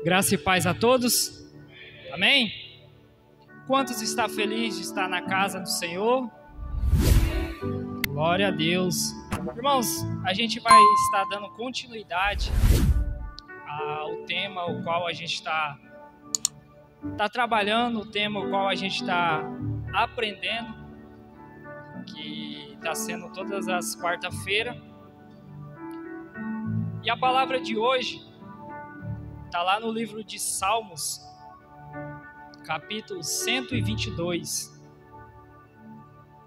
Graça e paz a todos. Amém? Quantos está feliz de estar na casa do Senhor? Glória a Deus. Irmãos, a gente vai estar dando continuidade ao tema o qual a gente está trabalhando, o tema o qual a gente está aprendendo, que está sendo todas as quarta-feiras. E a palavra de hoje está lá no livro de Salmos, capítulo 122.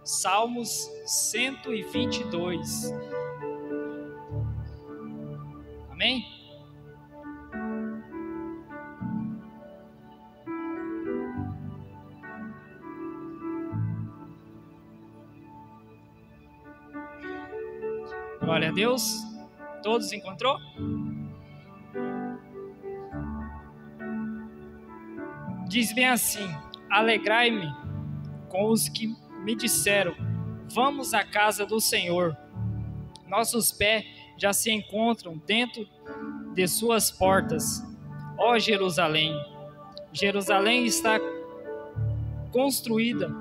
Salmos 122. Amém? Glória a Deus. Todos encontrou? Diz bem assim: alegrai-me com os que me disseram, vamos à casa do Senhor. Nossos pés já se encontram dentro de suas portas. Ó Jerusalém, Jerusalém está construída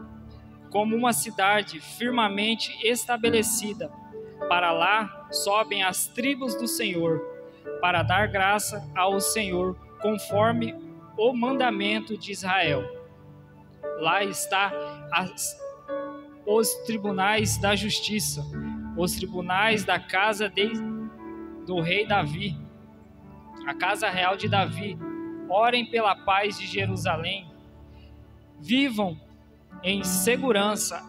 como uma cidade firmemente estabelecida. Para lá sobem as tribos do Senhor, para dar graça ao Senhor, conforme o mandamento de Israel. Lá está os tribunais da justiça, os tribunais da casa do rei Davi, a casa real de Davi. Orem pela paz de Jerusalém. Vivam em segurança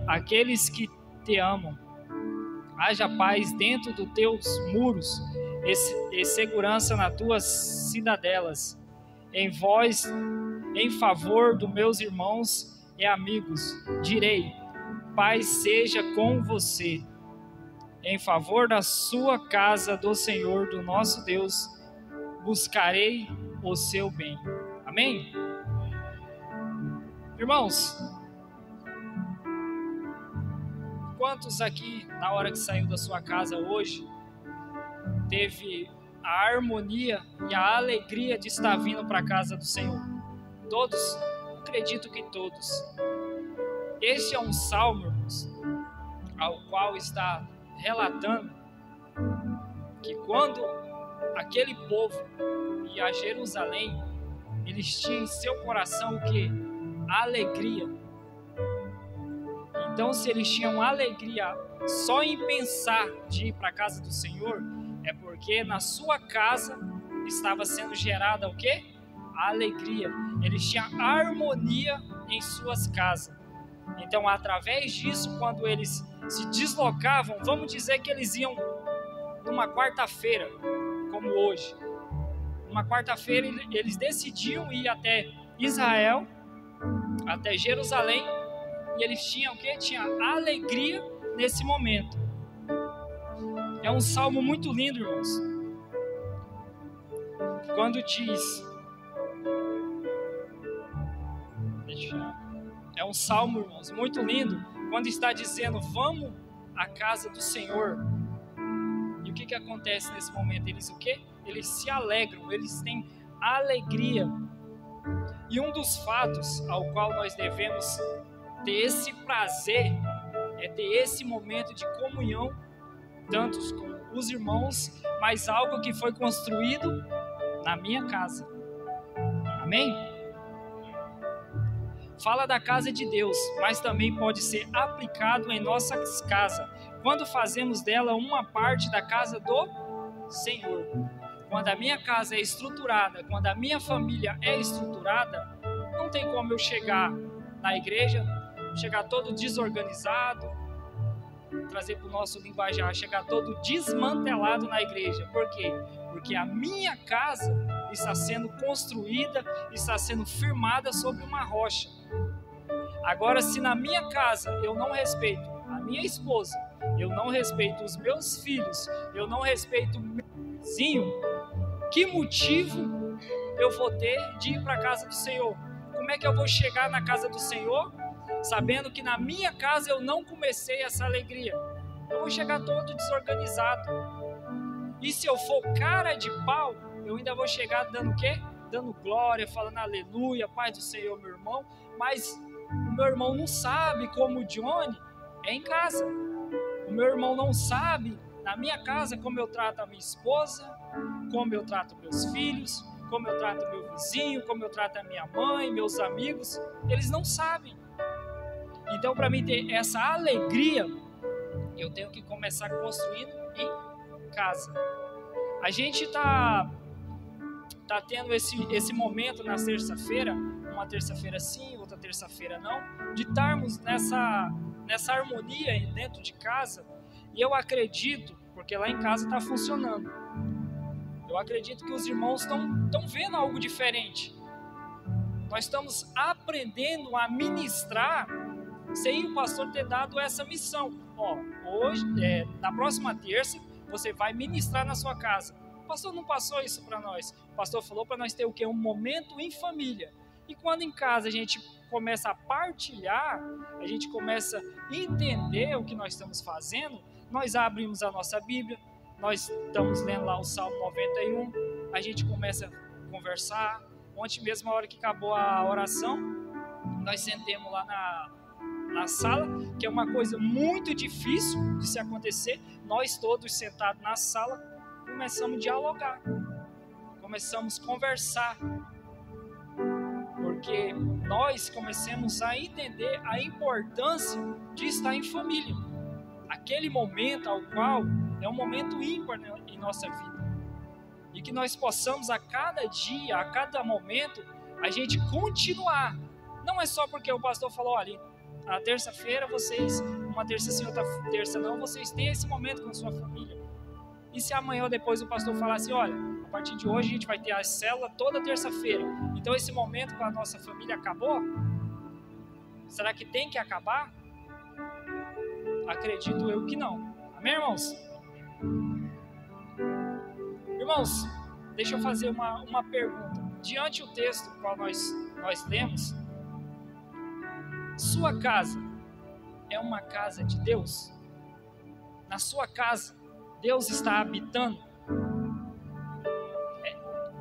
aqueles que te amam. Haja paz dentro dos teus muros e segurança nas tuas cidadelas. Em favor dos meus irmãos e amigos, direi, paz seja com você. Em favor da sua casa do Senhor, do nosso Deus, buscarei o seu bem. Amém? Irmãos, quantos aqui, na hora que saiu da sua casa hoje, teve a harmonia e a alegria de estar vindo para a casa do Senhor? Todos? Acredito que todos. Este é um salmo, irmãos, ao qual está relatando que quando aquele povo ia a Jerusalém, eles tinham em seu coração o quê? A alegria. Então, se eles tinham alegria só em pensar de ir para a casa do Senhor, é porque na sua casa estava sendo gerada o quê? A alegria. Eles tinham harmonia em suas casas. Então, através disso, quando eles se deslocavam, vamos dizer que eles iam numa quarta-feira, como hoje. Numa quarta-feira, eles decidiam ir até Israel, até Jerusalém, e eles tinham o quê? Tinha alegria nesse momento. É um salmo muito lindo, irmãos. Quando diz... É um salmo, irmãos, muito lindo. Quando está dizendo, vamos à casa do Senhor. E o que acontece nesse momento? Eles o quê? Eles se alegram, eles têm alegria. E um dos fatos ao qual nós devemos ter esse prazer é ter esse momento de comunhão, tanto com os irmãos, mas algo que foi construído na minha casa. Amém? Fala da casa de Deus, mas também pode ser aplicado em nossas casas, quando fazemos dela uma parte da casa do Senhor. Quando a minha casa é estruturada, quando a minha família é estruturada, não tem como eu chegar na igreja, chegar todo desorganizado, trazer para o nosso linguajar, chegar todo desmantelado na igreja. Por quê? Porque a minha casa está sendo construída, está sendo firmada sobre uma rocha. Agora, se na minha casa eu não respeito a minha esposa, eu não respeito os meus filhos, eu não respeito o meu vizinho, que motivo eu vou ter de ir para a casa do Senhor? Como é que eu vou chegar na casa do Senhor sabendo que na minha casa eu não comecei essa alegria? Eu vou chegar todo desorganizado. E se eu for cara de pau, eu ainda vou chegar dando o quê? Dando glória, falando aleluia, paz do Senhor, meu irmão. Mas o meu irmão não sabe como o Johnny é em casa. O meu irmão não sabe, na minha casa, como eu trato a minha esposa, como eu trato meus filhos, como eu trato meu vizinho, como eu trato a minha mãe, meus amigos. Eles não sabem. Então, para mim ter essa alegria, eu tenho que começar construindo em casa. A gente está tendo esse momento na terça-feira, uma terça-feira sim, outra terça-feira não, de estarmos nessa harmonia dentro de casa. E eu acredito, porque lá em casa está funcionando, eu acredito que os irmãos estão vendo algo diferente. Nós estamos aprendendo a ministrar sem o pastor ter dado essa missão. Hoje, na próxima terça, você vai ministrar na sua casa. O pastor não passou isso para nós. O pastor falou para nós ter o quê? Um momento em família. E quando em casa a gente começa a partilhar, a gente começa a entender o que nós estamos fazendo, nós abrimos a nossa Bíblia, nós estamos lendo lá o Salmo 91, a gente começa a conversar. Ontem mesmo, a hora que acabou a oração, nós sentemos lá na sala, que é uma coisa muito difícil de se acontecer. Nós todos sentados na sala, começamos a dialogar, começamos a conversar, porque nós começamos a entender a importância de estar em família. Aquele momento ao qual é um momento ímpar em nossa vida. E que nós possamos a cada dia, a cada momento, a gente continuar. Não é só porque o pastor falou, olha, a terça-feira vocês, uma terça sim, outra terça não, vocês têm esse momento com a sua família. E se amanhã ou depois o pastor falar assim, olha, a partir de hoje a gente vai ter a célula toda terça-feira, então esse momento com a nossa família acabou? Será que tem que acabar? Acredito eu que não. Amém, irmãos? Irmãos, deixa eu fazer uma pergunta. Diante do texto qual nós lemos, sua casa é uma casa de Deus? Na sua casa, Deus está habitando?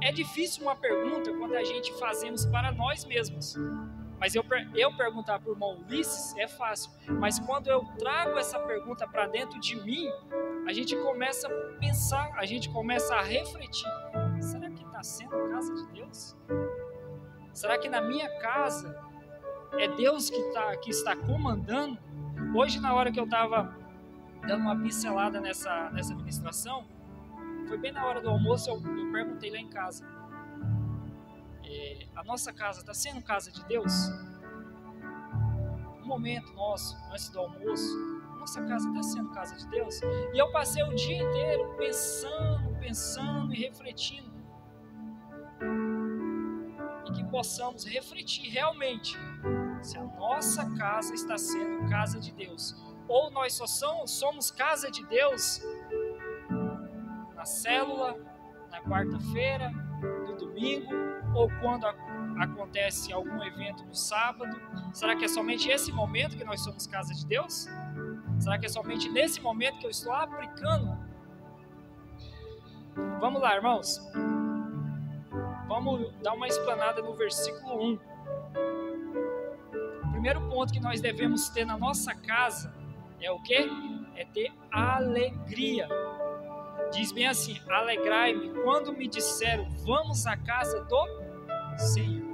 É difícil uma pergunta quando a gente fazemos para nós mesmos. Mas eu perguntar para o irmão Ulisses é fácil. Mas quando eu trago essa pergunta para dentro de mim, a gente começa a pensar, a gente começa a refletir. Será que está sendo casa de Deus? Será que na minha casa é Deus que está comandando? Hoje, na hora que eu estava dando uma pincelada nessa ministração, foi bem na hora do almoço, eu perguntei lá em casa. A nossa casa está sendo casa de Deus? Um momento nosso, antes do almoço, nossa casa está sendo casa de Deus? E eu passei o dia inteiro pensando e refletindo. E que possamos refletir realmente se a nossa casa está sendo casa de Deus. Ou nós só somos casa de Deus na célula, na quarta-feira, no domingo, ou quando acontece algum evento no sábado. Será que é somente esse momento que nós somos casa de Deus? Será que é somente nesse momento que eu estou aplicando? Vamos lá, irmãos. Vamos dar uma explanada no versículo 1. O primeiro ponto que nós devemos ter na nossa casa é o quê? É ter alegria. Diz bem assim: alegrai-me quando me disseram, vamos à casa do Senhor.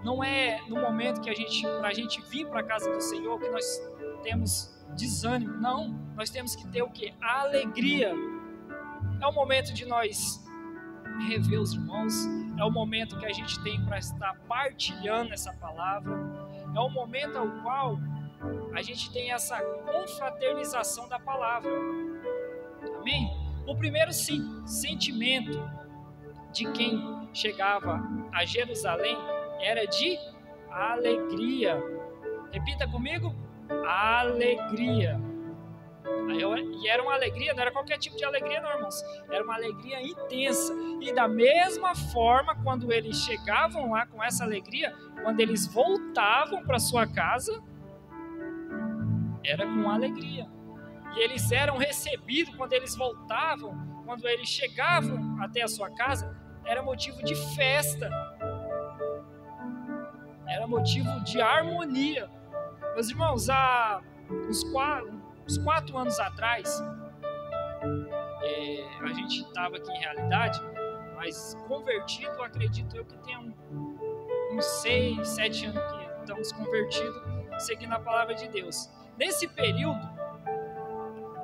Não é no momento que pra gente vir para a casa do Senhor que nós temos desânimo. Não, nós temos que ter o quê? A alegria. É o momento de nós rever os irmãos. É o momento que a gente tem para estar partilhando essa palavra. É o momento ao qual a gente tem essa confraternização da palavra. Amém? O primeiro sentimento de quem chegava a Jerusalém era de alegria. Repita comigo: alegria. E era uma alegria, não era qualquer tipo de alegria não, irmãos. Era uma alegria intensa. E da mesma forma, quando eles chegavam lá com essa alegria, quando eles voltavam para sua casa, era com alegria. E eles eram recebidos quando eles voltavam quando eles chegavam até a sua casa, era motivo de festa, era motivo de harmonia. Meus irmãos, há uns 4 anos atrás, a gente estava aqui em realidade, mas convertido, acredito eu que tem uns 6, 7 anos que estamos convertidos, seguindo a palavra de Deus. Nesse período,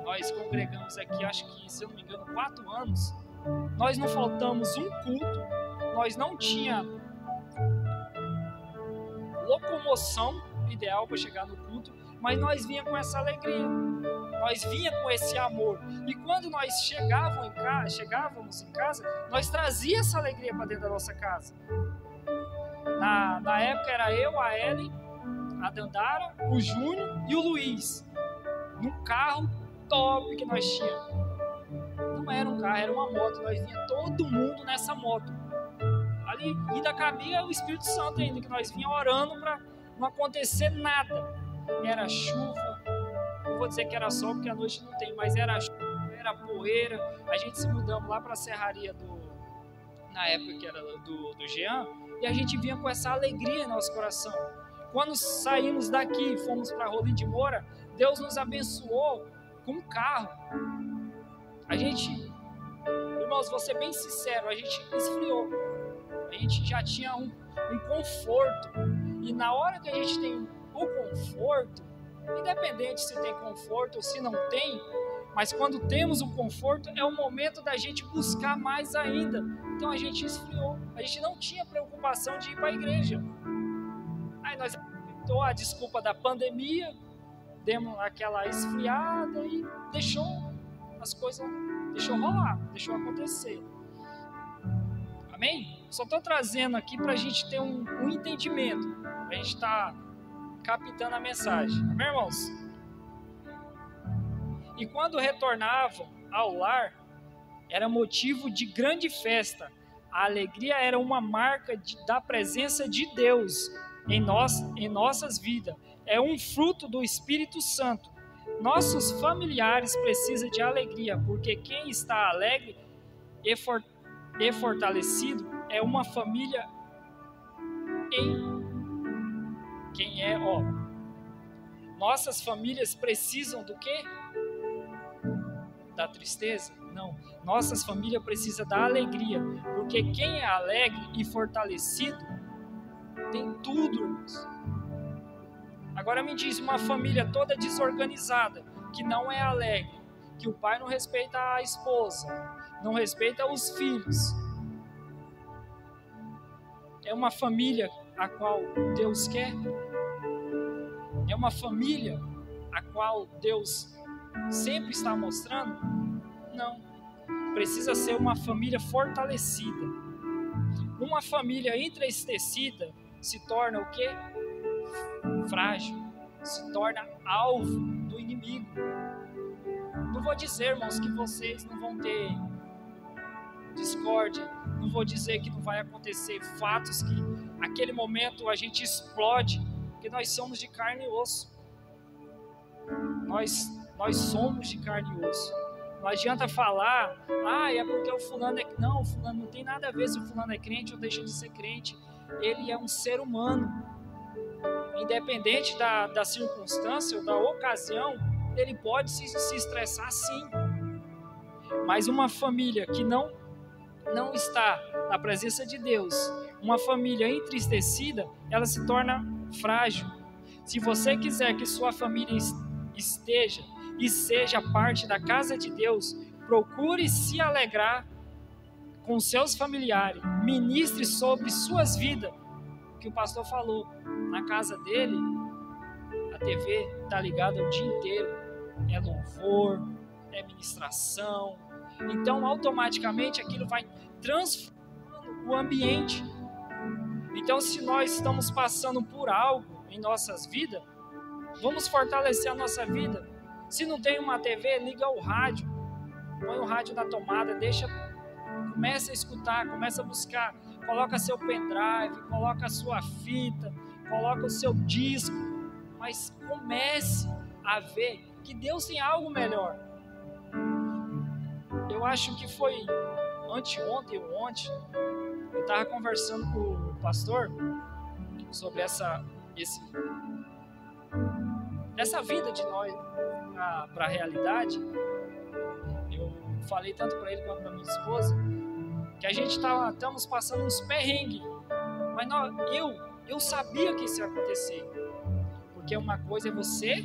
nós congregamos aqui, acho que, se eu não me engano, 4 anos, nós não faltamos um culto, nós não tinha locomoção ideal para chegar no culto, mas nós vinha com essa alegria, nós vinha com esse amor, e quando nós chegávamos em casa, nós trazia essa alegria para dentro da nossa casa. Na época era eu, a Ellen, a Dandara, o Júnior e o Luiz, num carro top que nós tínhamos. Não era um carro, era uma moto, nós vinha todo mundo nessa moto. Ali ainda cabia o Espírito Santo ainda, que nós vinha orando para não acontecer nada. Era chuva, não vou dizer que era sol porque a noite não tem, mas era chuva, era poeira. A gente se mudamos lá para a serraria na época que era do Jean, e a gente vinha com essa alegria em nosso coração. Quando saímos daqui, fomos para Rolim de Moura, Deus nos abençoou com um carro. A gente, irmãos, vou ser bem sincero, a gente esfriou. A gente já tinha um conforto. E na hora que a gente tem o conforto, independente se tem conforto ou se não tem, mas quando temos o conforto, é o momento da gente buscar mais ainda. Então a gente esfriou. A gente não tinha preocupação de ir para a igreja. Aí nós aproveitou a desculpa da pandemia, demos aquela esfriada e deixou as coisas, deixou rolar, deixou acontecer. Amém? Só estou trazendo aqui para a gente ter um entendimento, a gente está captando a mensagem. Amém, irmãos? E quando retornavam ao lar, era motivo de grande festa. A alegria era uma marca da presença de Deus em nossas vidas. É um fruto do Espírito Santo. Nossos familiares precisam de alegria, porque quem está alegre e fortalecido é uma família Nossas famílias precisam do quê? Da tristeza? Não. Nossas famílias precisam da alegria, porque quem é alegre e fortalecido tem tudo, irmãos. Agora me diz, uma família toda desorganizada, que não é alegre, que o pai não respeita a esposa, não respeita os filhos, é uma família a qual Deus quer? É uma família a qual Deus sempre está mostrando? Não. Precisa ser uma família fortalecida. Uma família entristecida se torna o quê? Frágil. Se torna alvo do inimigo. Não vou dizer, irmãos, que vocês não vão ter discórdia. Não vou dizer que não vai acontecer fatos que naquele momento a gente explode, porque nós somos de carne e osso. Nós somos de carne e osso. Não adianta falar, é porque o fulano é... Não, o fulano não tem nada a ver se o fulano é crente ou deixa de ser crente. Ele é um ser humano. Independente da circunstância ou da ocasião, ele pode se estressar sim. Mas uma família que não está na presença de Deus, uma família entristecida, ela se torna frágil. Se você quiser que sua família esteja e seja parte da casa de Deus, procure se alegrar com seus familiares, ministre sobre suas vidas. O que o pastor falou, na casa dele, a TV está ligada o dia inteiro, é louvor, é ministração, então automaticamente aquilo vai transformando o ambiente. Então, se nós estamos passando por algo em nossas vidas, vamos fortalecer a nossa vida. Se não tem uma TV, liga o rádio, põe o rádio na tomada, começa a escutar, começa a buscar, coloca seu pendrive, coloca a sua fita, coloca o seu disco, mas comece a ver que Deus tem algo melhor. Eu acho que foi anteontem ou ontem, eu estava conversando com o pastor sobre essa vida de nós para a realidade. Eu falei tanto para ele quanto para minha esposa que a gente estamos passando uns perrengues, mas eu sabia que isso ia acontecer, porque uma coisa é você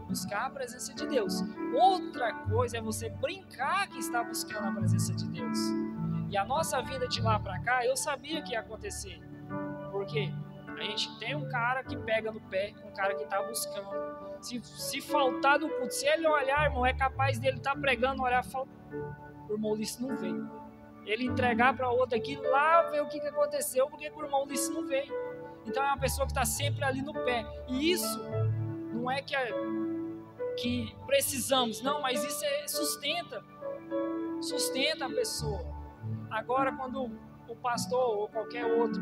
buscar a presença de Deus, outra coisa é você brincar que está buscando a presença de Deus. E a nossa vida de lá para cá, eu sabia que ia acontecer, porque a gente tem um cara que pega no pé, um cara que está buscando. Se faltar no culto, se ele olhar, irmão, é capaz dele estar pregando, olhar, o irmão Ulisses não veio. Ele entregar para outro aqui, lá ver o que aconteceu, porque o irmão Ulisses não veio. Então é uma pessoa que está sempre ali no pé. E isso não é que precisamos, não, mas isso sustenta a pessoa. Agora, quando o pastor ou qualquer outro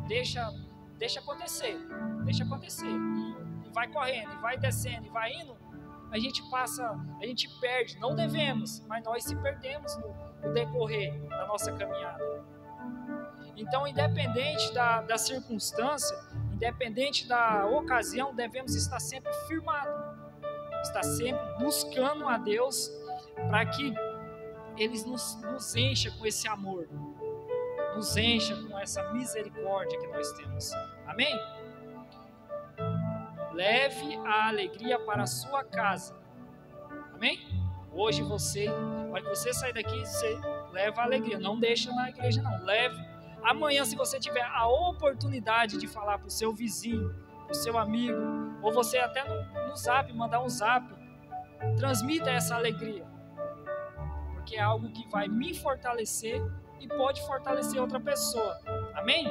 deixa acontecer, e vai correndo, e vai descendo, e vai indo, a gente perde, não devemos, mas nós se perdemos no decorrer da nossa caminhada. Então, independente da circunstância, independente da ocasião, devemos estar sempre firmados, estar sempre buscando a Deus, para que Ele nos encha com esse amor, nos encha com essa misericórdia que nós temos. Amém? Leve a alegria para a sua casa. Amém? Hoje na hora que você sair daqui, você leva a alegria. Não deixa na igreja, não. Leve. Amanhã, se você tiver a oportunidade de falar para o seu vizinho, para o seu amigo, ou você até no zap, mandar um zap, transmita essa alegria, porque é algo que vai me fortalecer e pode fortalecer outra pessoa. Amém?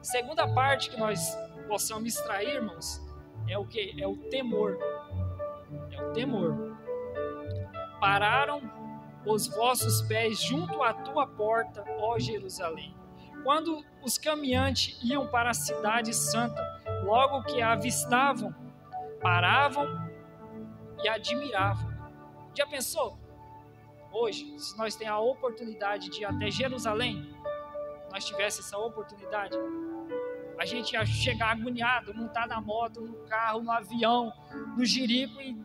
Segunda parte que nós possamos extrair, irmãos, é o que? É o temor. É o temor. Pararam os vossos pés junto à tua porta, ó Jerusalém. Quando os caminhantes iam para a cidade santa, logo que a avistavam, paravam e admiravam. Já pensou? Hoje, se nós temos a oportunidade de ir até Jerusalém, nós tivéssemos essa oportunidade, a gente ia chegar agoniado, montar na moto, no carro, no avião, no jirico e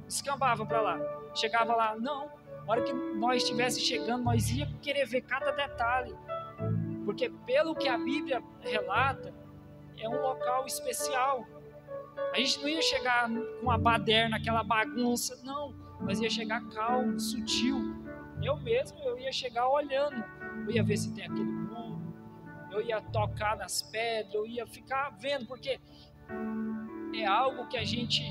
descambava para lá. Chegava lá, não. Na hora que nós estivesse chegando, nós ia querer ver cada detalhe, porque pelo que a Bíblia relata, é um local especial. A gente não ia chegar com uma baderna, aquela bagunça, não. Mas ia chegar calmo, sutil. Eu ia chegar olhando. Eu ia ver se tem aquele muro. Eu ia tocar nas pedras. Eu ia ficar vendo, porque é algo que a gente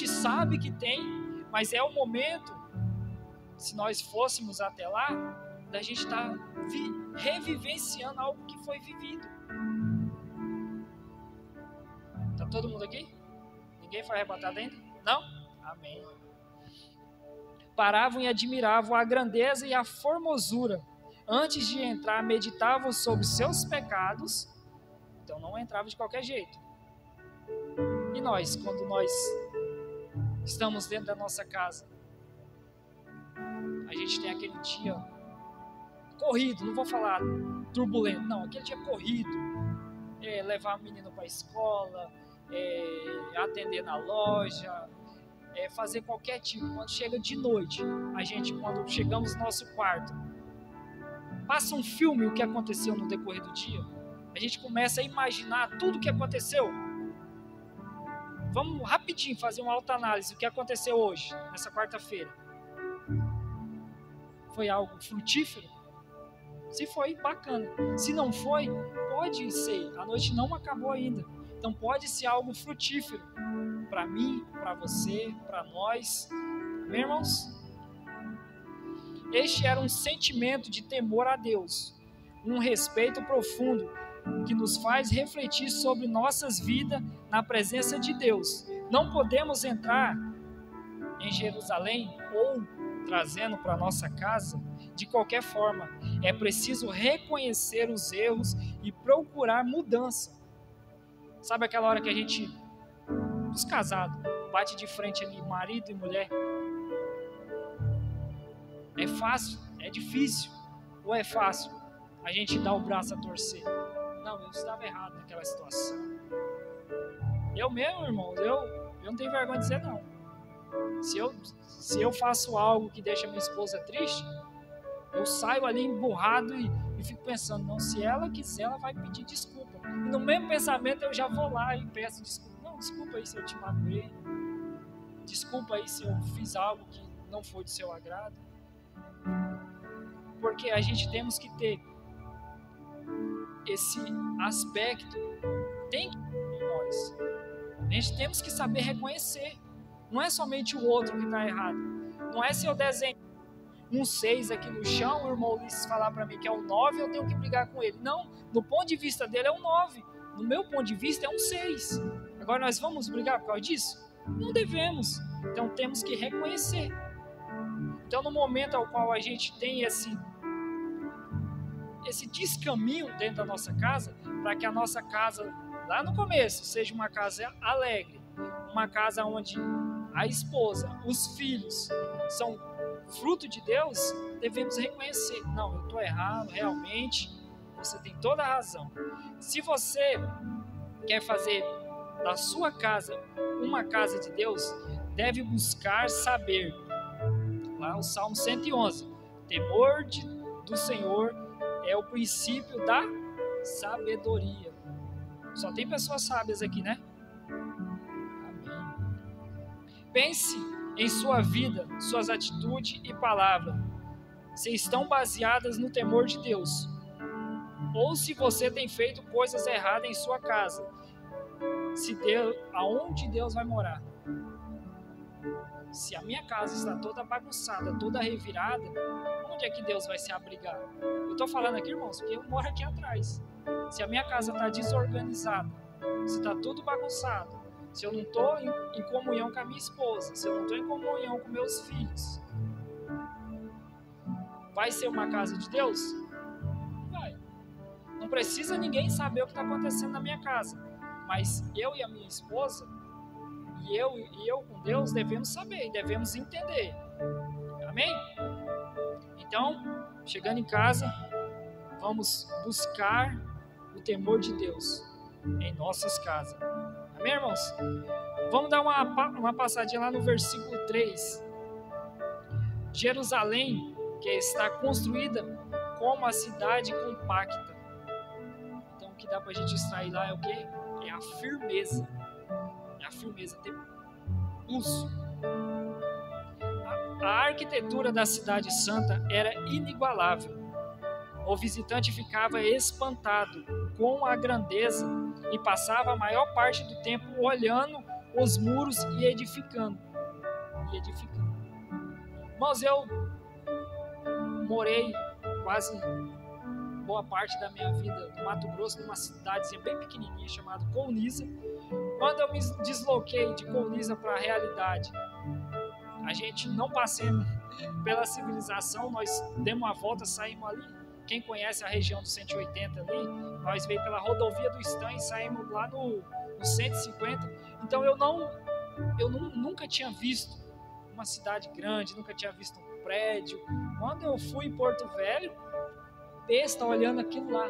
sabe que tem, mas é o momento, se nós fôssemos até lá, da gente estar revivenciando algo que foi vivido. Tá todo mundo aqui? Ninguém foi arrebatado ainda? Não? Amém. Paravam e admiravam a grandeza e a formosura. Antes de entrar, meditavam sobre seus pecados. Então não entrava de qualquer jeito. E nós, quando nós estamos dentro da nossa casa, a gente tem aquele dia corrido, não vou falar turbulento, não, aquele dia corrido, levar o menino para a escola, atender na loja, fazer qualquer tipo. Quando chega de noite, quando chegamos no nosso quarto, passa um filme o que aconteceu no decorrer do dia, a gente começa a imaginar tudo o que aconteceu. Vamos rapidinho fazer uma autoanálise. O que aconteceu hoje, nessa quarta-feira? Foi algo frutífero? Se foi, bacana. Se não foi, pode ser. A noite não acabou ainda. Então pode ser algo frutífero. Para mim, para você, para nós. Meus irmãos? Este era um sentimento de temor a Deus. Um respeito profundo que nos faz refletir sobre nossas vidas na presença de Deus. Não podemos entrar em Jerusalém ou trazendo para nossa casa de qualquer forma. É preciso reconhecer os erros e procurar mudança. Sabe aquela hora que a gente, os casados, bate de frente ali, marido e mulher? É fácil? É difícil? Ou é fácil a gente dar o braço a torcer? Não, eu estava errado naquela situação. Eu mesmo, irmão, eu não tenho vergonha de dizer não. Se eu faço algo que deixa minha esposa triste, eu saio ali emburrado e fico pensando, não, se ela quiser, ela vai pedir desculpa. E no mesmo pensamento eu já vou lá e peço desculpa. Não, desculpa aí se eu te magoei. Desculpa aí se eu fiz algo que não foi do seu agrado. Porque a gente temos que ter esse aspecto, tem que ter em nós. A gente temos que saber reconhecer. Não é somente o outro que está errado. Não é se eu desenho um 6 aqui no chão, o irmão Ulisses falar para mim que é um 9, eu tenho que brigar com ele. Não, no ponto de vista dele é um 9. No meu ponto de vista é um 6. Agora nós vamos brigar por causa disso? Não devemos. Então temos que reconhecer. Então no momento ao qual a gente tem esse descaminho dentro da nossa casa, para que a nossa casa, lá no começo, seja uma casa alegre, uma casa onde a esposa, os filhos são fruto de Deus, devemos reconhecer, não, eu estou errado, realmente, você tem toda a razão. Se você quer fazer da sua casa uma casa de Deus, deve buscar saber, lá o Salmo 111, temor do Senhor é o princípio da sabedoria. Só tem pessoas sábias aqui, né? Amém. Pense em sua vida, suas atitudes e palavras, se estão baseadas no temor de Deus, ou se você tem feito coisas erradas em sua casa, aonde Deus vai morar. Se a minha casa está toda bagunçada, toda revirada, onde é que Deus vai se abrigar? Eu estou falando aqui, irmãos, porque eu moro aqui atrás. Se a minha casa está desorganizada, se está tudo bagunçado, se eu não estou em comunhão com a minha esposa, se eu não estou em comunhão com meus filhos, vai ser uma casa de Deus? Vai. Não precisa ninguém saber o que está acontecendo na minha casa, mas eu e a minha esposa, e eu com Deus, devemos saber e devemos entender. Amém? Então, chegando em casa, vamos buscar o temor de Deus em nossas casas. Amém, irmãos? Vamos dar uma passadinha lá no versículo 3. Jerusalém, que está construída como a cidade compacta. Então, o que dá para a gente extrair lá é o quê? É a firmeza. É a firmeza, ter pulso. A arquitetura da cidade santa era inigualável. O visitante ficava espantado com a grandeza e passava a maior parte do tempo olhando os muros e edificando. Irmãos, eu morei quase boa parte da minha vida no Mato Grosso, numa cidadezinha bem pequenininha chamada Colniza. Quando eu me desloquei de Colniza para a realidade, a gente não passemos pela civilização, nós demos uma volta, saímos ali. Quem conhece a região do 180 ali, nós veio pela rodovia do Stan e saímos lá no 150. Então eu nunca tinha visto uma cidade grande, nunca tinha visto um prédio. Quando eu fui em Porto Velho, besta olhando aquilo lá,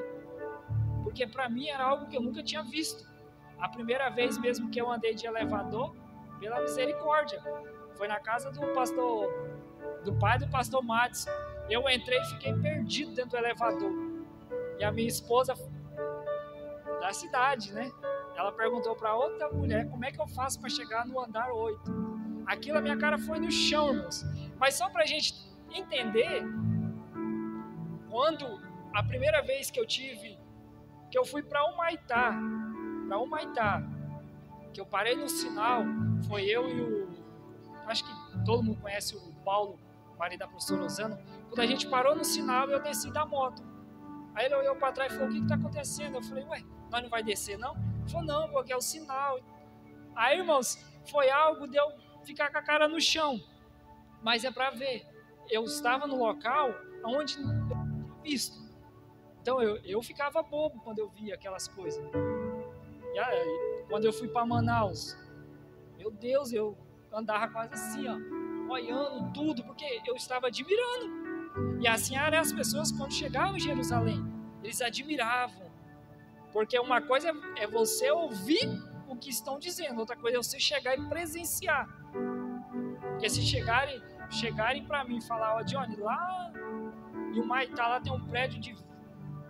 porque para mim era algo que eu nunca tinha visto. A primeira vez mesmo que eu andei de elevador, pela misericórdia, foi na casa do pai do pastor Matos. Eu entrei e fiquei perdido dentro do elevador. E a minha esposa da cidade, né? Ela perguntou para outra mulher como é que eu faço para chegar no andar 8. Aquilo, a minha cara foi no chão, irmãos. Mas só para a gente entender, quando a primeira vez que eu fui para Humaitá, que eu parei no sinal, foi eu e acho que todo mundo conhece o Paulo, marido da professora Rosana. Quando a gente parou no sinal, eu desci da moto. Aí ele olhou para trás e falou, o que está acontecendo? Eu falei, ué, nós não vai descer não? Ele falou, não, porque é o sinal. Aí, irmãos, foi algo de eu ficar com a cara no chão. Mas é para ver, eu estava no local onde eu não tinha visto. Então eu ficava bobo quando eu via aquelas coisas. E aí, quando eu fui para Manaus, meu Deus, eu andava quase assim, ó, olhando tudo, porque eu estava admirando. E assim eram as pessoas quando chegavam em Jerusalém. Eles admiravam. Porque uma coisa é você ouvir o que estão dizendo, outra coisa é você chegar e presenciar. Porque se chegarem para mim e falar, ó, Johnny, lá em Humaitá lá tem um prédio de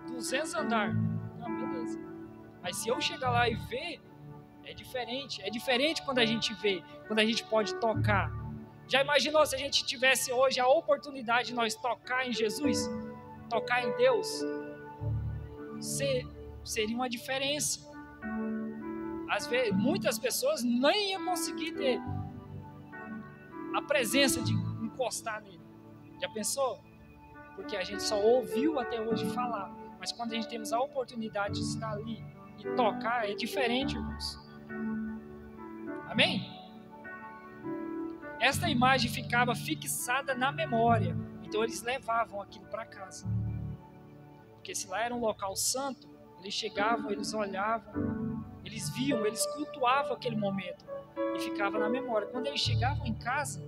200 andares. Não, beleza. Mas se eu chegar lá e ver, é diferente. É diferente quando a gente vê, quando a gente pode tocar. Já imaginou se a gente tivesse hoje a oportunidade de nós tocar em Jesus? Tocar em Deus? Seria uma diferença. Às vezes, muitas pessoas nem iam conseguir ter a presença de encostar nele. Já pensou? Porque a gente só ouviu até hoje falar. Mas quando a gente temos a oportunidade de estar ali e tocar, é diferente, irmãos. Amém? Esta imagem ficava fixada na memória. Então eles levavam aquilo para casa. Porque se lá era um local santo, eles chegavam, eles olhavam, eles viam, eles cultuavam aquele momento. E ficava na memória. Quando eles chegavam em casa,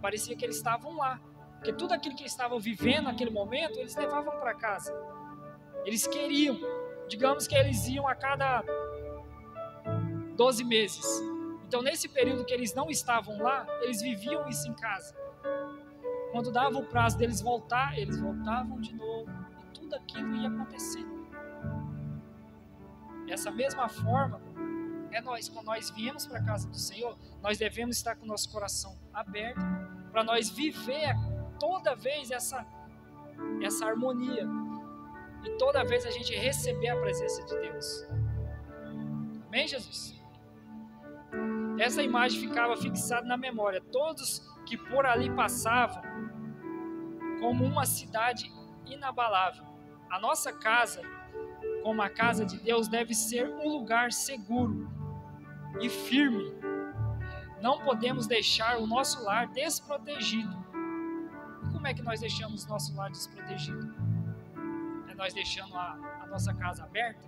parecia que eles estavam lá. Porque tudo aquilo que eles estavam vivendo naquele momento, eles levavam para casa. Eles queriam. Digamos que eles iam a cada 12 meses. Então, nesse período que eles não estavam lá, eles viviam isso em casa. Quando dava o prazo deles voltar, eles voltavam de novo. E tudo aquilo ia acontecendo. Dessa mesma forma, quando nós viemos para a casa do Senhor, nós devemos estar com o nosso coração aberto para nós viver toda vez essa harmonia e toda vez a gente receber a presença de Deus. Amém, Jesus? Essa imagem ficava fixada na memória. Todos que por ali passavam como uma cidade inabalável. A nossa casa, como a casa de Deus, deve ser um lugar seguro e firme. Não podemos deixar o nosso lar desprotegido. E como é que nós deixamos o nosso lar desprotegido? É nós deixando a nossa casa aberta?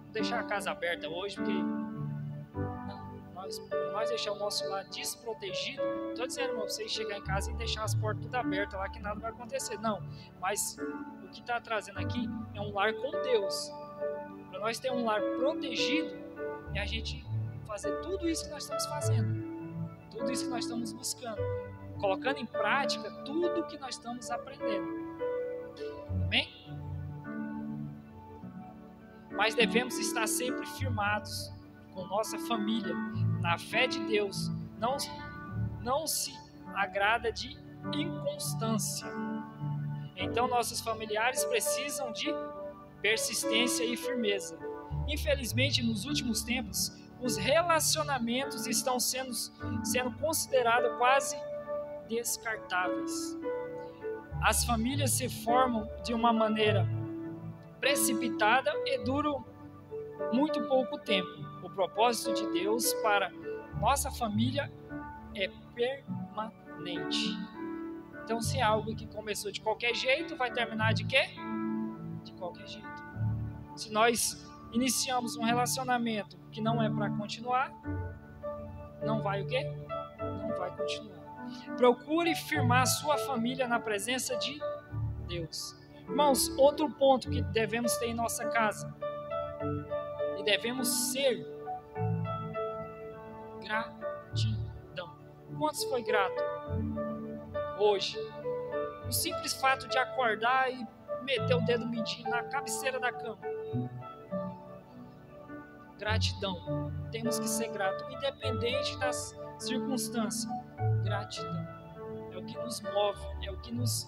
Vou deixar a casa aberta hoje, porque nós deixar o nosso lar desprotegido. Não estou dizendo para vocês chegar em casa e deixar as portas tudo abertas lá que nada vai acontecer. Não, mas o que está trazendo aqui é um lar com Deus. Para nós ter um lar protegido, é a gente fazer tudo isso que nós estamos fazendo, tudo isso que nós estamos buscando, colocando em prática tudo que nós estamos aprendendo. Amém? Mas devemos estar sempre firmados com nossa família, na fé de Deus. Não se agrada de inconstância. Então nossos familiares precisam de persistência e firmeza. Infelizmente, nos últimos tempos, os relacionamentos estão sendo considerados quase descartáveis. As famílias se formam de uma maneira precipitada e duram muito pouco tempo. O propósito de Deus para nossa família é permanente. Então, se é algo que começou de qualquer jeito, vai terminar de quê? De qualquer jeito. Se nós iniciamos um relacionamento que não é para continuar, não vai o quê? Não vai continuar. Procure firmar sua família na presença de Deus. Irmãos, outro ponto que devemos ter em nossa casa, e devemos ser gratidão. Quantos foi grato hoje? O simples fato de acordar e meter o dedo mindinho na cabeceira da cama. Gratidão. Temos que ser gratos, independente das circunstâncias. Gratidão é o que nos move, é o que nos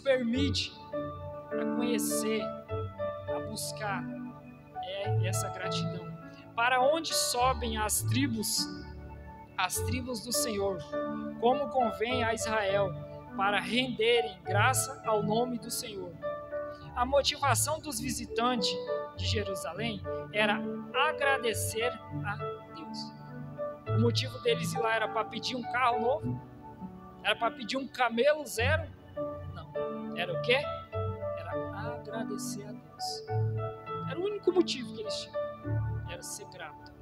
permite a conhecer, a buscar. É essa gratidão. Para onde sobem as tribos do Senhor, como convém a Israel, para renderem graça ao nome do Senhor. A motivação dos visitantes de Jerusalém era agradecer a Deus. O motivo deles ir lá era para pedir um carro novo? Era para pedir um camelo zero? Não. Era o quê? Era agradecer a Deus. Era o único motivo que eles tinham. Era ser grato.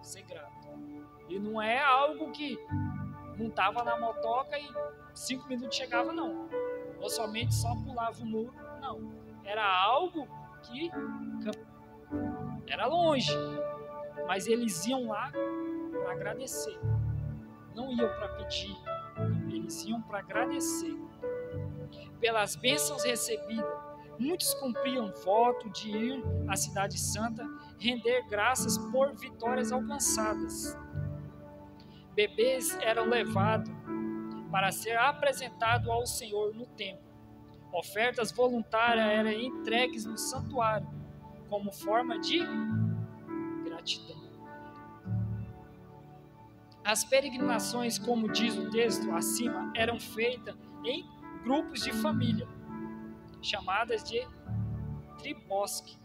Ser grato. E não é algo que montava na motoca e 5 minutos chegava, não. Ou somente só pulava o muro, não. Era algo que era longe, mas eles iam lá para agradecer. Não iam para pedir, eles iam para agradecer. Pelas bênçãos recebidas, muitos cumpriam voto de ir à Cidade Santa, render graças por vitórias alcançadas. Bebês eram levados para ser apresentados ao Senhor no templo. Ofertas voluntárias eram entregues no santuário, como forma de gratidão. As peregrinações, como diz o texto acima, eram feitas em grupos de família, chamadas de tribosque.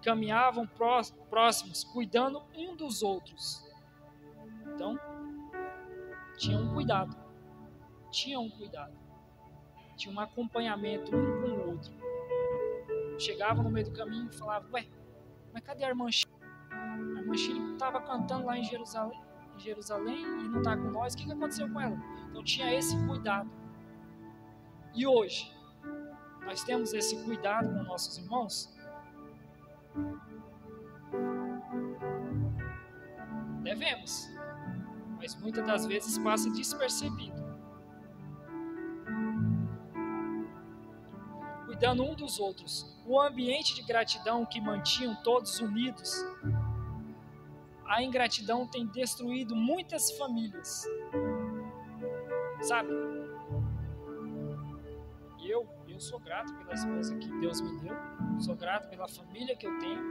Caminhavam próximos, cuidando um dos outros. Então, tinha um cuidado. Tinha um acompanhamento um com o outro. Chegava no meio do caminho e falava: ué, mas cadê a irmã Chile? A irmã Chile estava cantando lá em Jerusalém e não está com nós. O que aconteceu com ela? Então tinha esse cuidado. E hoje, nós temos esse cuidado com nossos irmãos? Devemos, mas muitas das vezes passa despercebido. Cuidando um dos outros. O ambiente de gratidão que mantinham todos unidos, a ingratidão tem destruído muitas famílias. Sabe? Eu sou grato pela esposa que Deus me deu, sou grato pela família que eu tenho.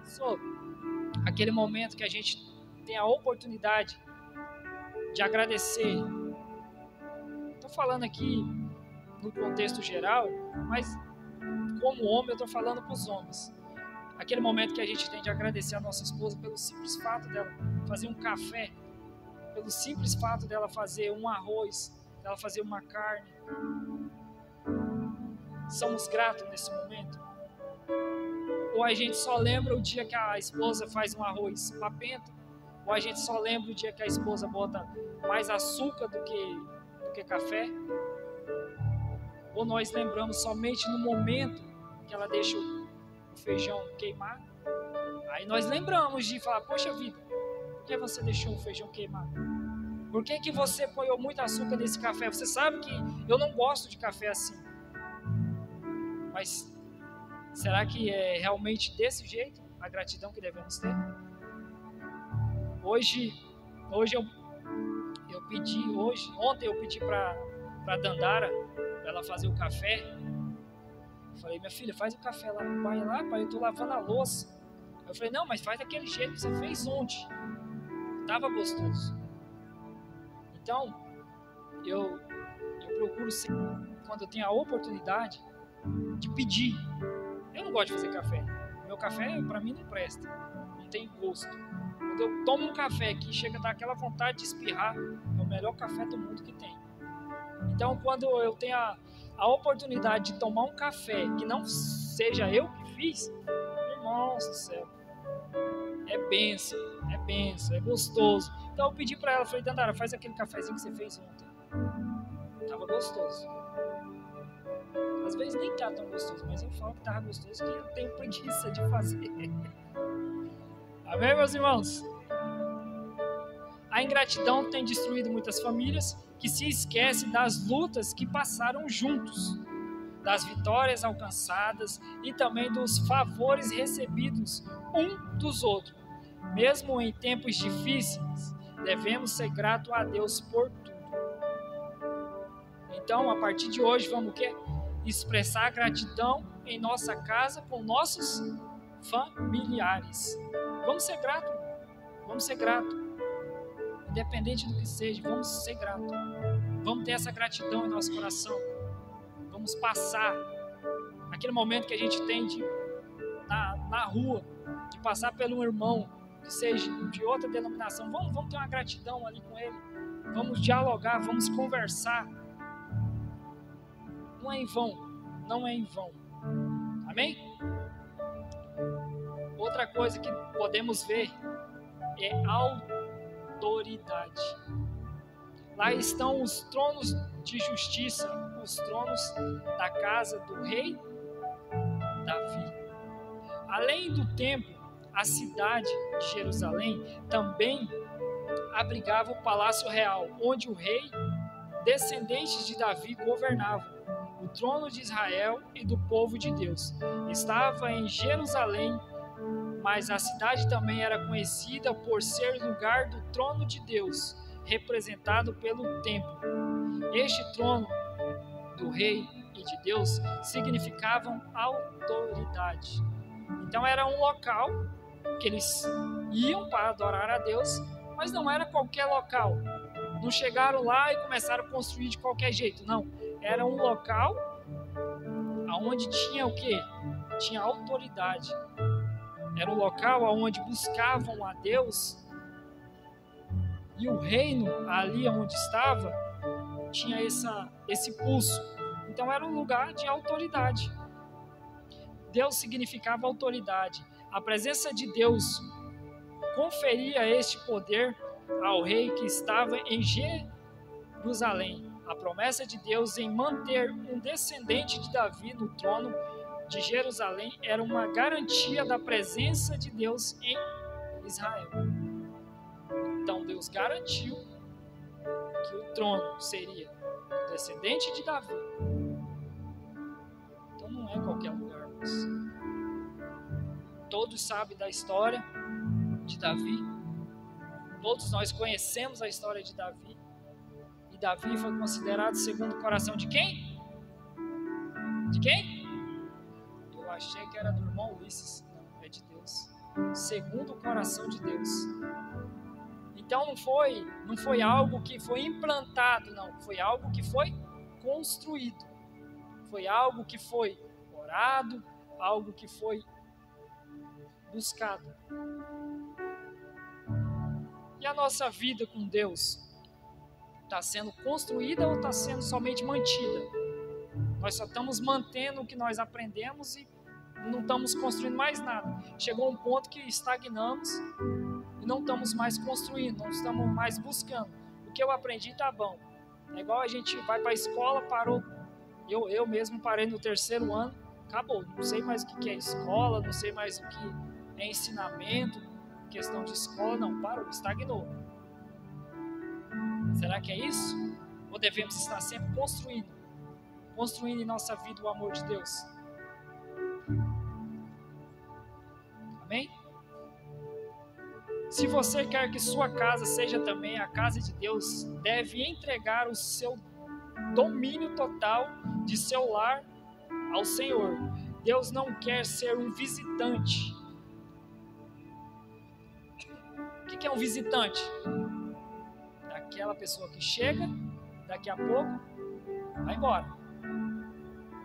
Sou aquele momento que a gente tem a oportunidade de agradecer. Estou falando aqui no contexto geral, mas como homem eu estou falando para os homens. Aquele momento que a gente tem de agradecer a nossa esposa pelo simples fato dela fazer um café, pelo simples fato dela fazer um arroz, dela fazer uma carne. Somos gratos nesse momento? Ou a gente só lembra o dia que a esposa faz um arroz papento? Ou a gente só lembra o dia que a esposa bota mais açúcar do que café? Ou nós lembramos somente no momento que ela deixa o feijão queimar? Aí nós lembramos de falar: poxa vida, por que você deixou o feijão queimar? Por que você põe muito açúcar nesse café? Você sabe que eu não gosto de café assim. Mas será que é realmente desse jeito a gratidão que devemos ter? Ontem eu pedi para Dandara, para ela fazer o café. Eu falei: minha filha, faz o café lá. Pai, eu estou lavando a louça. Eu falei: não, mas faz daquele jeito que você fez ontem. Estava gostoso. Então, eu procuro sempre, quando eu tenho a oportunidade, de pedir. Eu não gosto de fazer café. Meu café, para mim, não presta. Não tem gosto. Quando eu tomo um café que chega a dar aquela vontade de espirrar, é o melhor café do mundo que tem. Então, quando eu tenho a oportunidade de tomar um café que não seja eu que fiz, irmãos do céu, é bênção, é gostoso. Então eu pedi para ela, falei: Dandara, faz aquele cafezinho que você fez ontem. Tava gostoso. Às vezes nem tá tão gostoso, mas eu falo que tava gostoso porque eu tenho preguiça de fazer. Amém, meus irmãos? A ingratidão tem destruído muitas famílias que se esquecem das lutas que passaram juntos, das vitórias alcançadas e também dos favores recebidos um dos outros. Mesmo em tempos difíceis, devemos ser gratos a Deus por tudo. Então, a partir de hoje, vamos o quê? Expressar gratidão em nossa casa com nossos familiares. Vamos ser gratos. Vamos ser gratos. Independente do que seja, vamos ser gratos. Vamos ter essa gratidão em nosso coração. Vamos passar aquele momento que a gente tem na rua, de passar pelo irmão que seja de outra denominação. Vamos ter uma gratidão ali com ele. Vamos dialogar, vamos conversar. Não é em vão. Não é em vão. Amém? Outra coisa que podemos ver é autoridade. Lá estão os tronos de justiça, os tronos da casa do rei Davi. Além do templo, a cidade de Jerusalém também abrigava o palácio real, onde o rei, descendente de Davi, governava. O trono de Israel e do povo de Deus estava em Jerusalém, mas a cidade também era conhecida por ser lugar do trono de Deus, representado pelo templo. Este trono do rei e de Deus significavam autoridade. Então era um local que eles iam para adorar a Deus, mas não era qualquer local. Não chegaram lá e começaram a construir de qualquer jeito, não. Era um local onde tinha o quê? Tinha autoridade. Era um local onde buscavam a Deus, e o reino ali onde estava tinha esse pulso. Então era um lugar de autoridade. Deus significava autoridade. A presença de Deus conferia este poder ao rei que estava em Jerusalém. A promessa de Deus em manter um descendente de Davi no trono de Jerusalém era uma garantia da presença de Deus em Israel. Então Deus garantiu que o trono seria o descendente de Davi. Então não é qualquer lugar, mas todos sabem da história de Davi. Todos nós conhecemos a história de Davi. E Davi foi considerado segundo o coração de quem? De quem? Eu achei que era do irmão Ulisses. Não, é de Deus. Segundo o coração de Deus. Então não foi algo que foi implantado, não. Foi algo que foi construído. Foi algo que foi orado, algo que foi buscado. E a nossa vida com Deus está sendo construída ou está sendo somente mantida? Nós só estamos mantendo o que nós aprendemos e não estamos construindo mais nada. Chegou um ponto que estagnamos e não estamos mais construindo, não estamos mais buscando. O que eu aprendi está bom. É igual a gente vai para a escola, parou. Eu mesmo parei no 3º ano, acabou. Não sei mais o que é escola, não sei mais o que é ensinamento, questão de escola, não, parou, estagnou. Será que é isso? Ou devemos estar sempre construindo em nossa vida o amor de Deus? Amém? Se você quer que sua casa seja também a casa de Deus, deve entregar o seu domínio total de seu lar ao Senhor. Deus não quer ser um visitante. O que é um visitante? Aquela pessoa que chega, daqui a pouco vai embora.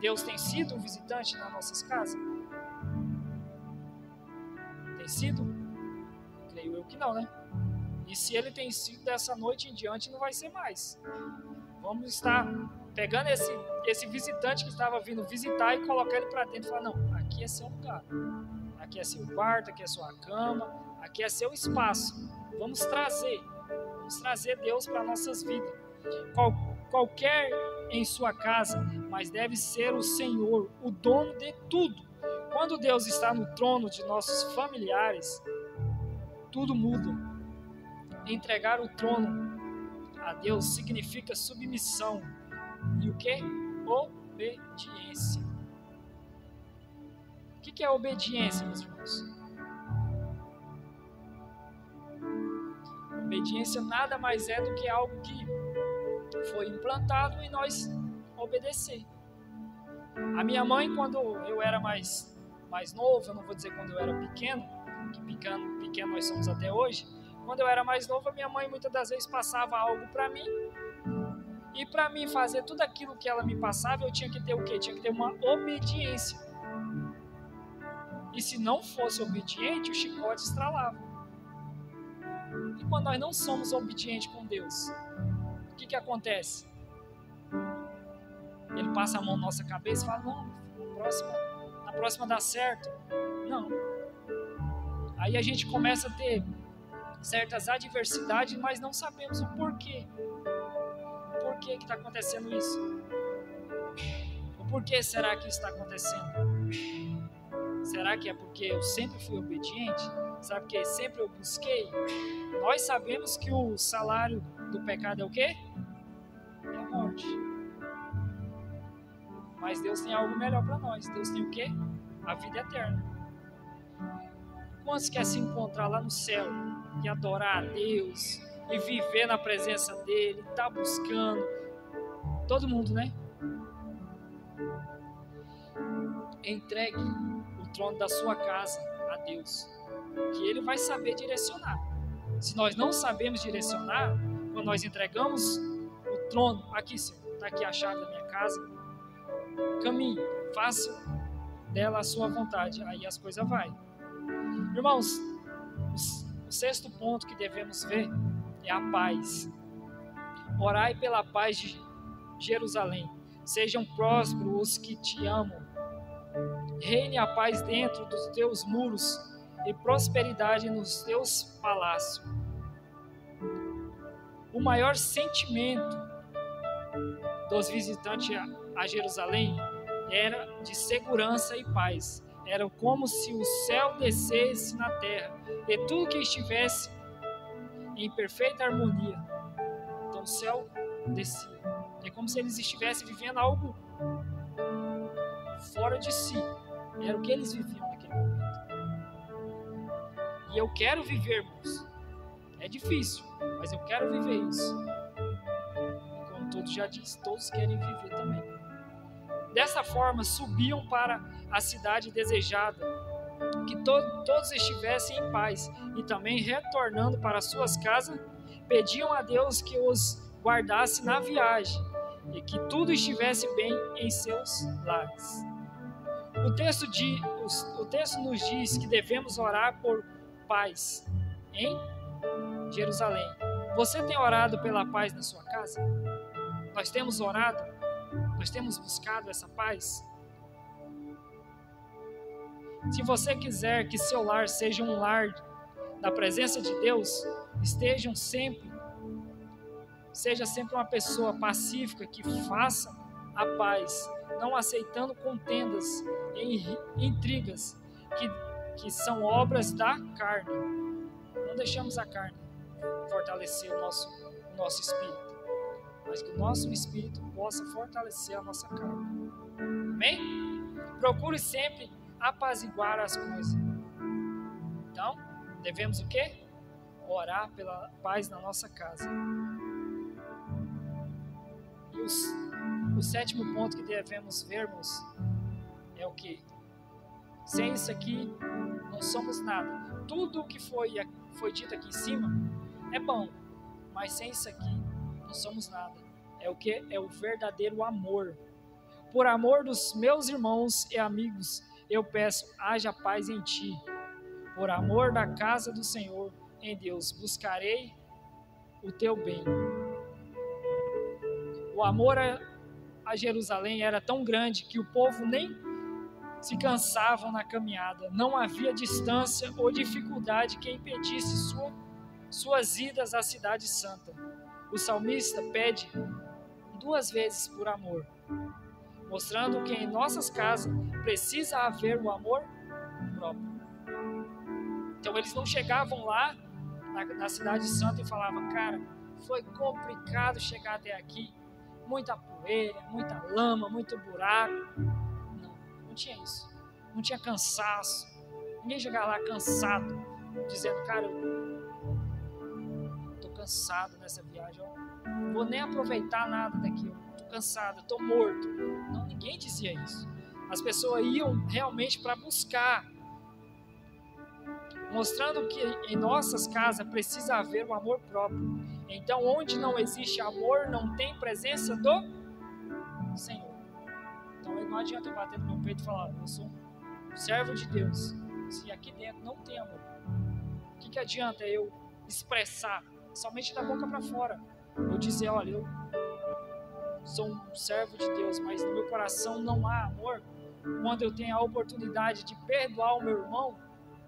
Deus tem sido um visitante nas nossas casas? Tem sido? Creio eu que não, né? E se ele tem sido, dessa noite em diante não vai ser mais. Vamos estar pegando esse visitante que estava vindo visitar e colocar ele para dentro e falar, não, aqui é seu lugar. Aqui é seu quarto, aqui é sua cama, aqui é seu espaço. Vamos trazer Deus para nossas vidas. Qualquer em sua casa, mas deve ser o Senhor, o dono de tudo. Quando Deus está no trono de nossos familiares, tudo muda. Entregar o trono a Deus significa submissão. E o que? Obediência. O que é obediência, meus irmãos? Obediência nada mais é do que algo que foi implantado em nós obedecer. A minha mãe, quando eu era mais novo, eu não vou dizer quando eu era pequeno, que pequeno nós somos até hoje. Quando eu era mais novo, a minha mãe muitas das vezes passava algo para mim, e para mim fazer tudo aquilo que ela me passava, eu tinha que ter o quê? Tinha que ter uma obediência. E se não fosse obediente, o chicote estralava. E quando nós não somos obedientes com Deus, o que acontece? Ele passa a mão na nossa cabeça e fala, não, na próxima dá certo. Não. Aí a gente começa a ter certas adversidades, mas não sabemos o porquê. Por que está acontecendo isso? O porquê será que isso está acontecendo? Será que é porque eu sempre fui obediente? Será porque sempre eu busquei? Nós sabemos que o salário do pecado é o quê? É a morte. Mas Deus tem algo melhor para nós. Deus tem o quê? A vida eterna. Quantos querem se encontrar lá no céu e adorar a Deus e viver na presença dele, tá buscando? Todo mundo, né? Entregue o trono da sua casa a Deus, que ele vai saber direcionar. Se nós não sabemos direcionar, quando nós entregamos o trono, aqui, Senhor, está aqui a chave da minha casa, caminhe, faça dela a sua vontade, aí as coisas vai. Irmãos, o sexto ponto que devemos ver é a paz. Orai pela paz de Jerusalém. Sejam prósperos os que te amam. Reine a paz dentro dos teus muros e prosperidade nos teus palácios. O maior sentimento dos visitantes a Jerusalém era de segurança e paz. Era como se o céu descesse na terra e tudo que estivesse em perfeita harmonia. Então o céu descia. É como se eles estivessem vivendo algo fora de si. Era o que eles viviam naquele momento. E eu quero viver, irmãos. É difícil, mas eu quero viver isso. E como todos já disse, todos querem viver também. Dessa forma, subiam para a cidade desejada, que todos estivessem em paz, e também retornando para suas casas, pediam a Deus que os guardasse na viagem, e que tudo estivesse bem em seus lares. O texto nos diz que devemos orar por paz em Jerusalém. Você tem orado pela paz na sua casa? Nós temos orado? Nós temos buscado essa paz? Se você quiser que seu lar seja um lar da presença de Deus, seja sempre uma pessoa pacífica que faça a paz, não aceitando contendas e intrigas que são obras da carne. Não deixamos a carne fortalecer o nosso espírito, mas que o nosso espírito possa fortalecer a nossa carne. Amém? Procure sempre apaziguar as coisas. Então, devemos o quê? Orar pela paz na nossa casa. E o sétimo ponto que devemos vermos é o quê? Sem isso aqui, não somos nada. Tudo o que foi dito aqui em cima é bom, mas sem isso aqui, não somos nada. É o que? É o verdadeiro amor. Por amor dos meus irmãos e amigos, eu peço, haja paz em ti. Por amor da casa do Senhor, em Deus, buscarei o teu bem. O amor a Jerusalém era tão grande que o povo nem se cansavam na caminhada. Não havia distância ou dificuldade que impedisse suas idas à cidade santa. O salmista pede 2 vezes por amor, mostrando que em nossas casas precisa haver o amor próprio. Então eles não chegavam lá na cidade santa e falavam, cara, foi complicado chegar até aqui, muita poeira, muita lama, muito buraco. Não tinha isso. Não tinha cansaço. Ninguém chegava lá cansado, dizendo, cara, eu tô cansado nessa viagem, eu vou nem aproveitar nada daqui, eu tô cansado, eu tô morto. Não, ninguém dizia isso. As pessoas iam realmente para buscar, mostrando que em nossas casas precisa haver um amor próprio. Então, onde não existe amor, não tem presença do Senhor. Então, não adianta eu bater no meu peito e falar, eu sou um servo de Deus, se aqui dentro não tem amor. O que adianta eu expressar somente da boca para fora? Eu dizer, olha, eu sou um servo de Deus, mas no meu coração não há amor. Quando eu tenho a oportunidade de perdoar o meu irmão,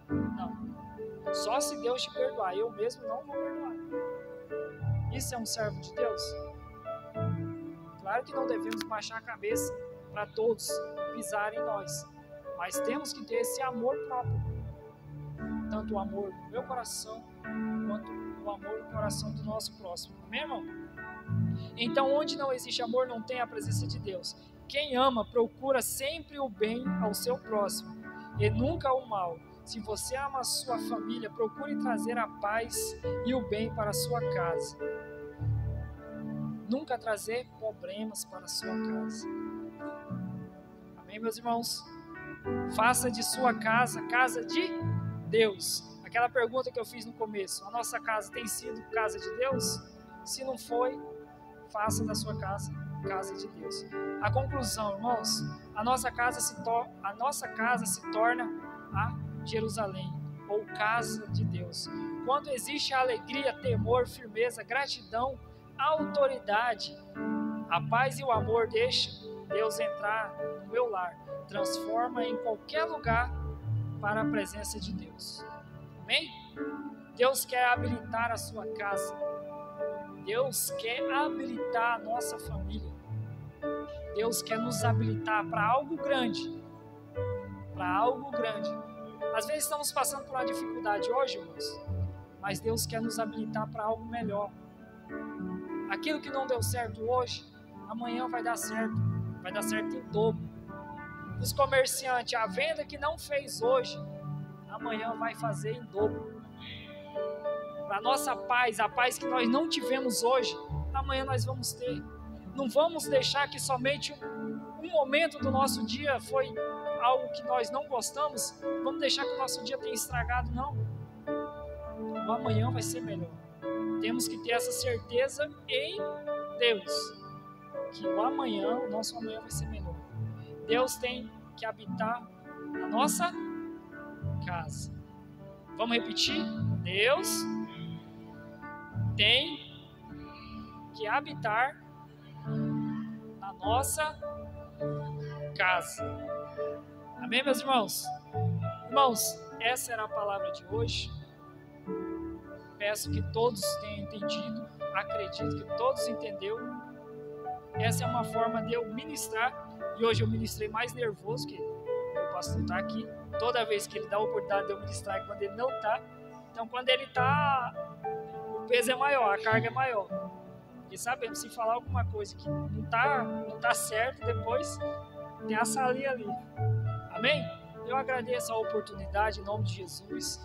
não Só se Deus te perdoar, eu mesmo não vou perdoar. Isso é um servo de Deus? Claro que não devemos baixar a cabeça para todos pisarem em nós, mas temos que ter esse amor próprio, tanto o amor do meu coração, quanto o amor do coração do nosso próximo. Amém, irmão? Então, onde não existe amor, não tem a presença de Deus. Quem ama procura sempre o bem ao seu próximo e nunca o mal. Se você ama a sua família, procure trazer a paz e o bem para a sua casa. Nunca trazer problemas para a sua casa. Amém, meus irmãos? Faça de sua casa, casa de Deus. Aquela pergunta que eu fiz no começo, a nossa casa tem sido casa de Deus? Se não foi, faça da sua casa, casa de Deus. A conclusão, irmãos, a nossa casa se torna a Jerusalém, ou casa de Deus. Quando existe alegria, temor, firmeza, gratidão, autoridade, a paz e o amor, deixa Deus entrar no meu lar, transforma em qualquer lugar para a presença de Deus. Amém? Deus quer habilitar a sua casa. Deus quer habilitar a nossa família. Deus quer nos habilitar para algo grande. Para algo grande. Às vezes estamos passando por uma dificuldade hoje, irmãos, mas Deus quer nos habilitar para algo melhor. Aquilo que não deu certo hoje, amanhã vai dar certo em dobro. Os comerciantes, a venda que não fez hoje, amanhã vai fazer em dobro. Para nossa paz, a paz que nós não tivemos hoje, amanhã nós vamos ter. Não vamos deixar que somente um momento do nosso dia foi algo que nós não gostamos, vamos deixar que o nosso dia tenha estragado, não. O amanhã vai ser melhor. Temos que ter essa certeza em Deus, que o amanhã, o nosso amanhã vai ser melhor. Deus tem que habitar na nossa casa. Vamos repetir? Deus tem que habitar na nossa casa. Amém, meus irmãos? Irmãos, essa era a palavra de hoje. Peço que todos tenham entendido. Acredito que todos entenderam. Essa é uma forma de eu ministrar. E hoje eu ministrei mais nervoso, que o pastor está aqui. Toda vez que ele dá a oportunidade de eu ministrar é quando ele não está. Então, quando ele está, o peso é maior, a carga é maior. Porque sabemos, se falar alguma coisa que não tá certo, depois tem a salinha ali. Amém? Eu agradeço a oportunidade em nome de Jesus.